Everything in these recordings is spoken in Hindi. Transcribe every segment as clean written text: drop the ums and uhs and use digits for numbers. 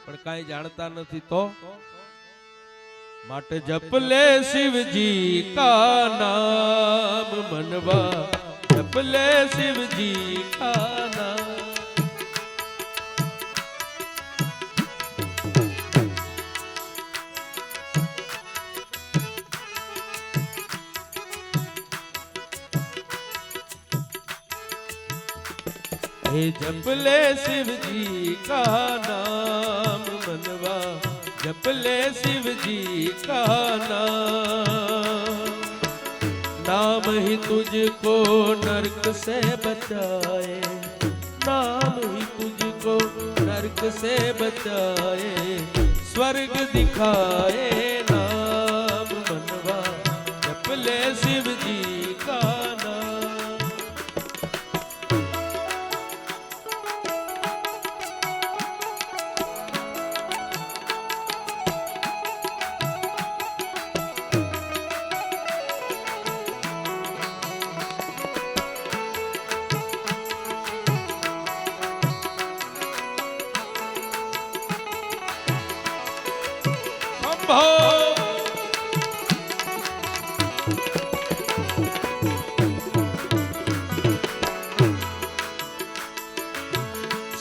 પણ કાંઈ જાણતા નથી તો માટે જપ લે શિવજી કા નામ મનવા, जप ले शिव जी का नाम। हे जप ले शिव जी का नाम मनवा, जप ले शिव जी का नाम। नाम ही तुझको नरक से बचाए, नाम ही तुझको नरक से बचाए, स्वर्ग दिखाए नाम मनवा, जप ले शिव जी का नाम।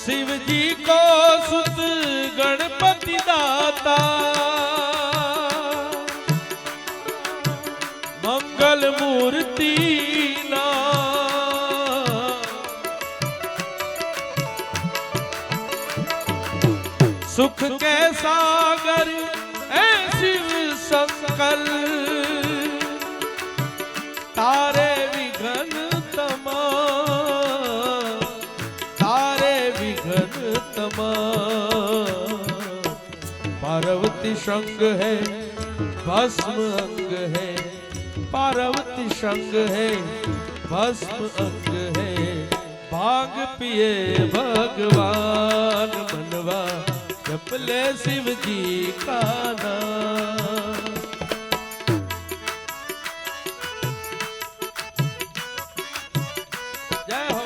शिव जी को सुत गणपति दाता, मंगल मूर्ति ना, सुख के सागर शिव संकल, तारे विघन तमाम, तारे विघन तमाम। पार्वती संग है भस्म अंग है, पार्वती संग है भस्म अंग है, भांग पिए भगवान मनवा, जप ले शिव जी का नाम। जय हो।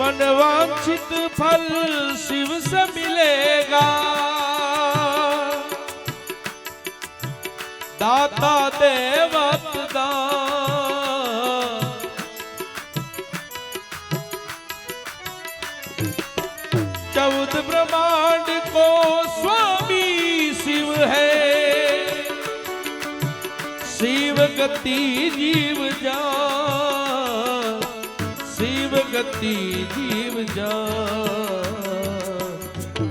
मनवांछित फल शिव से मिलेगा, दाता देवत दान। 14 ब्रह्मांड को स्वामी शिव है, शिव गति जीव जान, शिव गति जीव जान।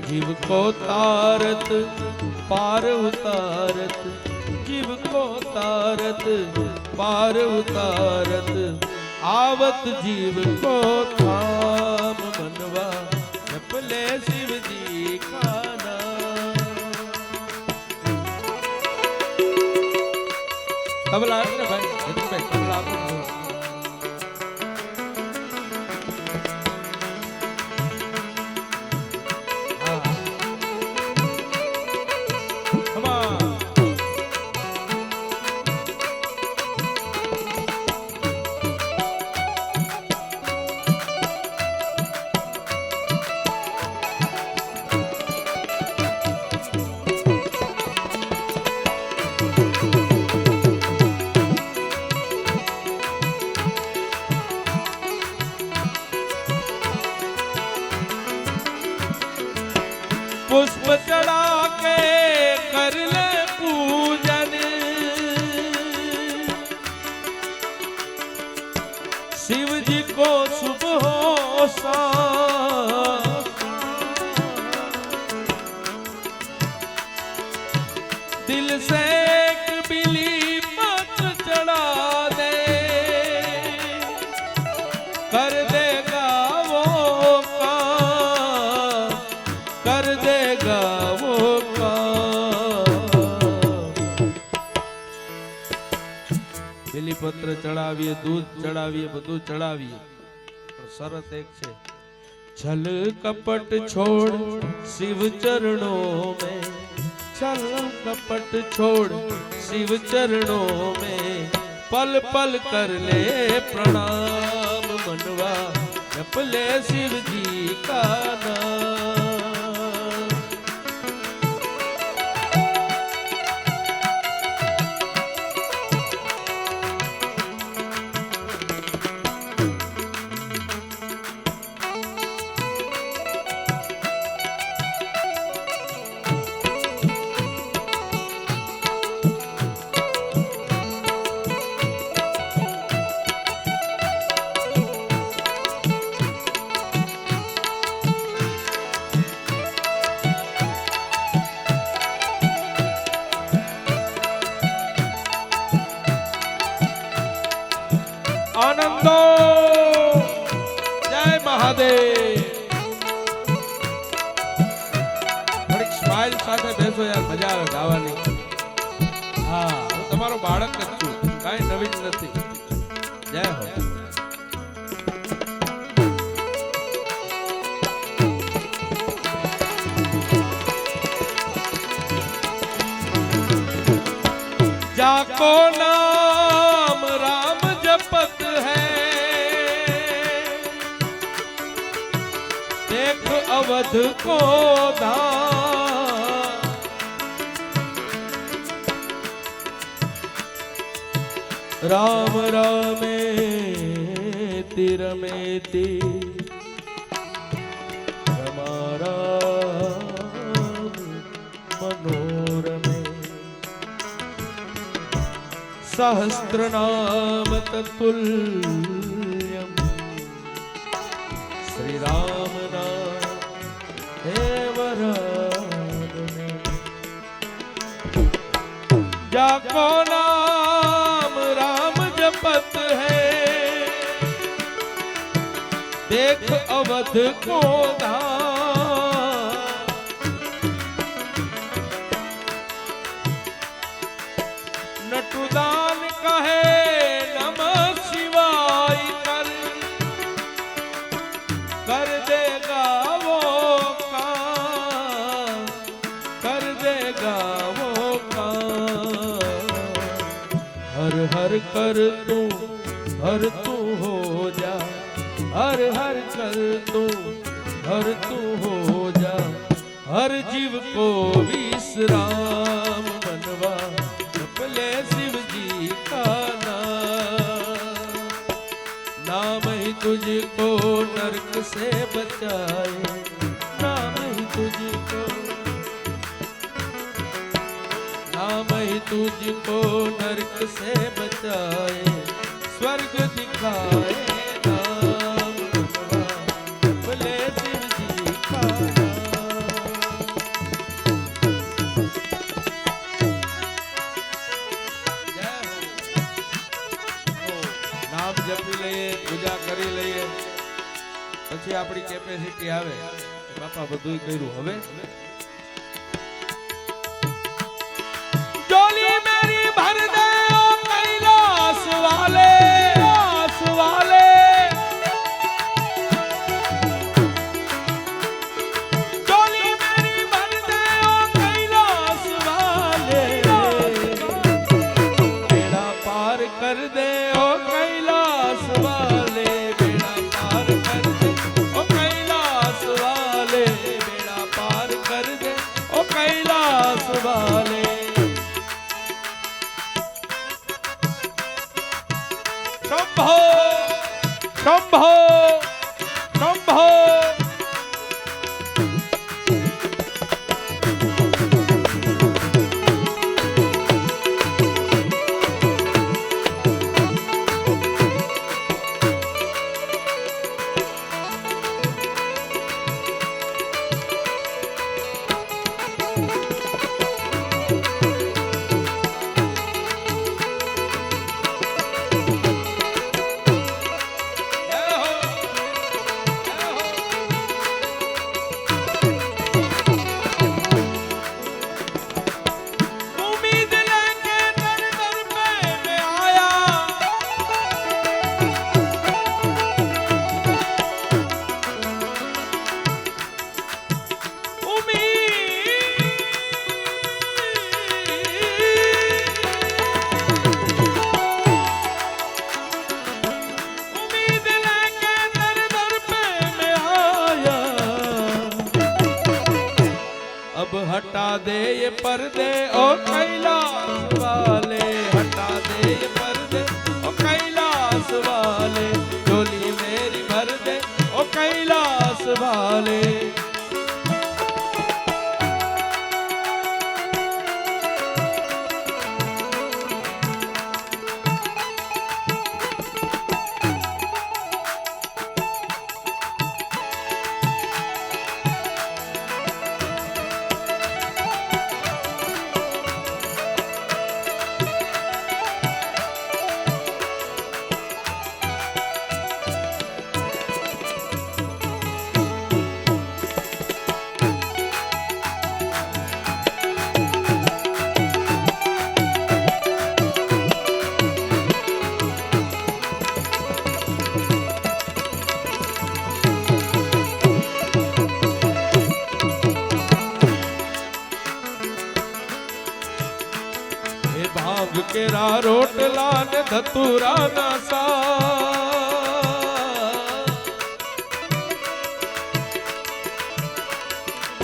जीव को तारत पार उतारत, जीव को तारत पार उतारत, आवत जीव को थाम मनवा, जप ले शिव जी का नाम। तबला है ना भाई, तबला आपको पुष्प चढ़ा के कर ले पूजन, शिव जी को सुबह शाम। दिल से एक बिली पत्र चढ़ा दे, कर देगा वो काम, कर देगा वो काम। બીલીપત્ર ચડાવીએ, દૂધ ચડાવીએ, બધું ચડાવીએ, પણ શરત એક છે, छल कपट छोड़ शिव चरणों में, छल कपट छोड़ शिव चरणों में, पल पल कर ले प्रणाम मनवा, जप ले शिव जी का नाम। आनंदो जय महादेव। થોડીક સ્માઈલ સાથે બેસો યાર, મજા આવે ગાવાની। હા, હું તમારો બાળક જ છું, કાંઈ નવીન નથી। જય હો। जाको नाम राम जपत है, देख अवध को धाम। राम रामे रमेति रमा राम मनोरमे, सहस्रनाम तत्तुल्यम् श्री राम नाम एव रामे। जाको नाम राम जपत है, देख अवध को धाम। नटुदान कहे नमः शिवाय कर देगा वो काम, कर देगा वो काम। हर हर कर तू हर तू हो जा, हर हर कर तू हर तू हो जा। हर जीव को विश्राम मनवा, ले शिव जी का नाम। नाम ही तुझको नरक से बचाए, नाम ही तुझको, नाम ही तुझको नरक से बचाए, स्वर्ग दिखाए नाम मनवा, ले शिव जी का नाम। જપી લઈએ, પૂજા કરી લઈએ, પછી આપણી કેપેસિટી આવે બાપા બધું કર્યું। હવે જોલી મેરી ભર દે ઓ કૈલાસ વાલે, કૈલાસ વાલે। જોલી મેરી ભર દે ઓ કૈલાસ વાલે, બેડા પાર કર દે ઓ कैलाश वाले, बेड़ा पार कर दे ओ कैलाश वाले, बेड़ा पार कर दे ओ कैलाश वाले। शंभो शंभो शंभो। अब हटा दे ये पर्दे ओ कैलाश वाले, हटा दे ये पर्दे ओ कैलाश वाले, झोली मेरी भर दे ओ कैलाश वाले। भांग केरा रोटला ने धतूरा ना सा,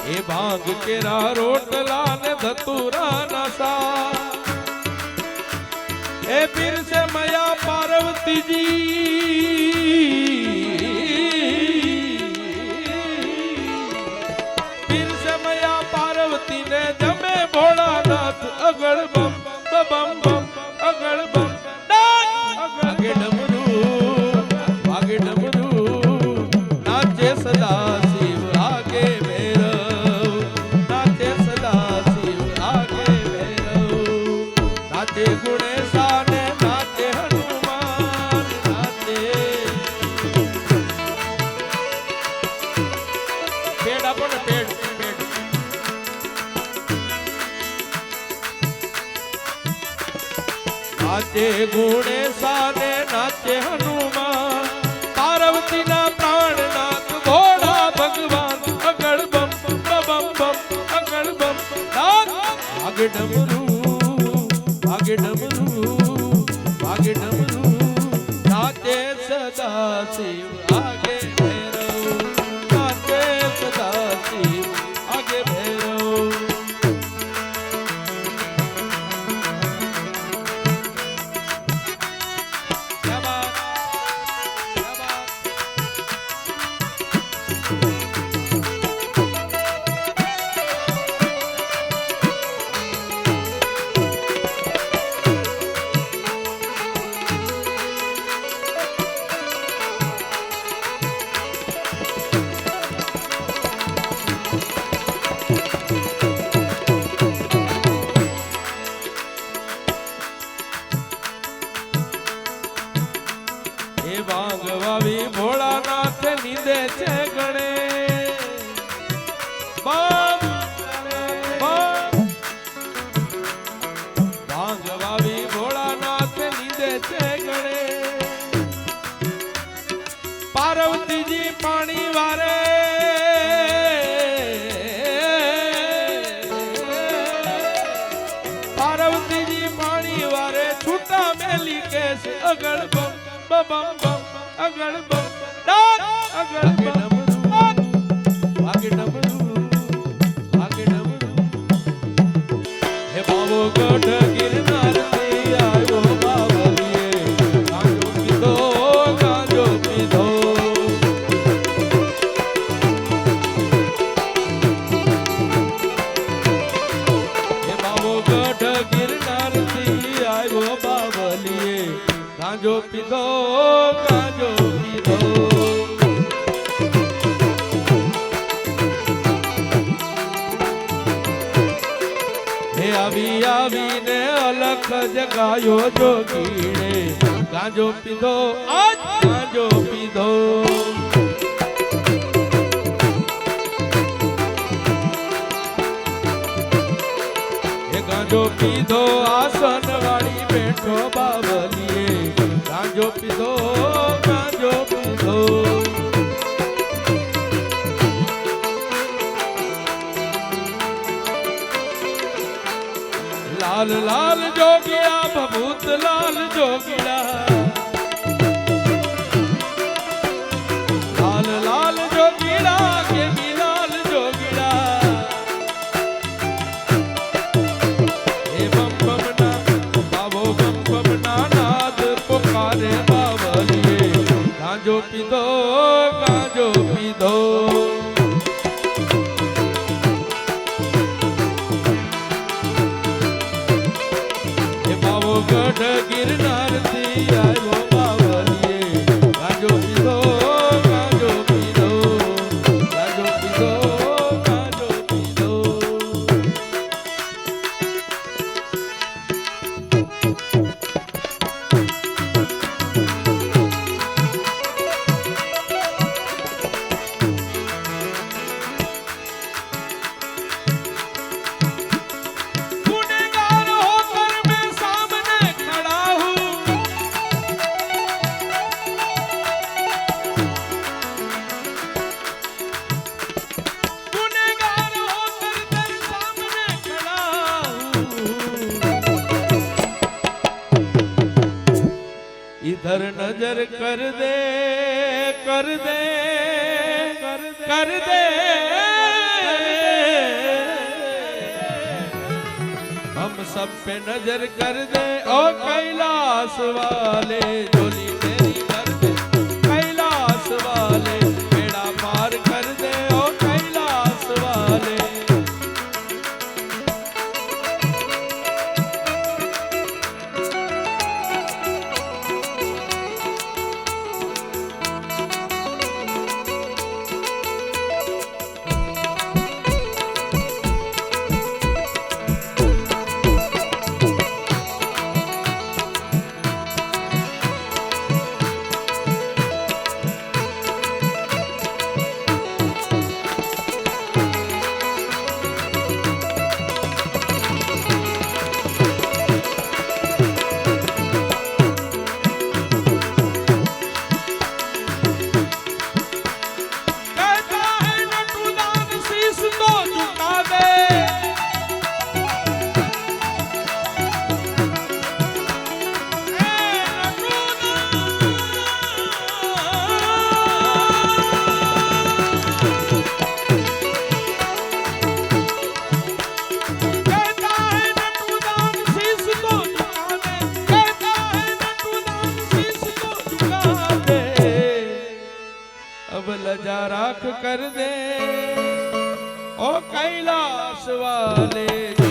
ए भांग केरा रोटला ने धतूरा ना सा, ए फिर से मैया पार्वती जी फिर से मैया पार्वती ने जमे भोलानाथ अगड़ बम बम बम अगड़ बम आगे डमरू आगे डमरू नाचे सदा शिव आगे भैरव, नाचे सदा शिव आगे भैरव, नाचे गुणेशा ने नाचे हनुमान नाचे। पेड़ अपन पेड़ पेड़ नाचे गुणेशा ने नाचे हनुमान, पार्वती ना प्राणनाथ घोड़ा भगवान अगड़ बम बम बम अगड़ बम आगे डमरू आगे डमरू आगे डमरू नाचे सदा शिव आगे भैरव, नाचे सदा शिव आगे भैरव। ભાંગવાવી ભોળાનાથ નીંદે છે ગણે, ભાંગવાવી ભોળાનાથ નીંદે છે ગણે, પાર્વતીજી પાણી વારે પાર્વતીજી પાણી વારે છૂટા મેલી કેસ અગળ બમ बम बम अगड़ बम अगड़ डमरू आगे डमरू आगे डमरू। हे बाबो गढ़ गिरनार से आयो बावलिए, गांजो पीधो गांजो पीधो। हे बाबो गढ़ गिरनार से आयो बावलिए, गांजो पीधो गांजो पीधो। हे आवी आवी ने अलख जगायो जोगीड़े, गांजो पीधो आज गांजो पीधो। हे गांजो पीधो आसन वाली बैठो बावलिए, गांजो पीधो गांजो पीधो। लाल लाल जोगिया भभूत लाल जोगिया, लाल लाल जोगिया के भी लाल जोगिया। ગાંજો પીધો ગાંજો પીધો એ બાવો ગઢ ગિરનાર થી આવ્યો બાવલીએ ગાંજો પીધો ગાંજો પીધો ગાંજો પીધો ગાંજો પીધો इधर नजर कर दे कर दे कर दे हम सब पे नजर कर दे ओ कैलाश वाले झोली तेरी कर दे कैलाश वाले बेड़ा पार कर दे ओ कैलाश वाले लजा राख कर दे ओ कैलाश वाले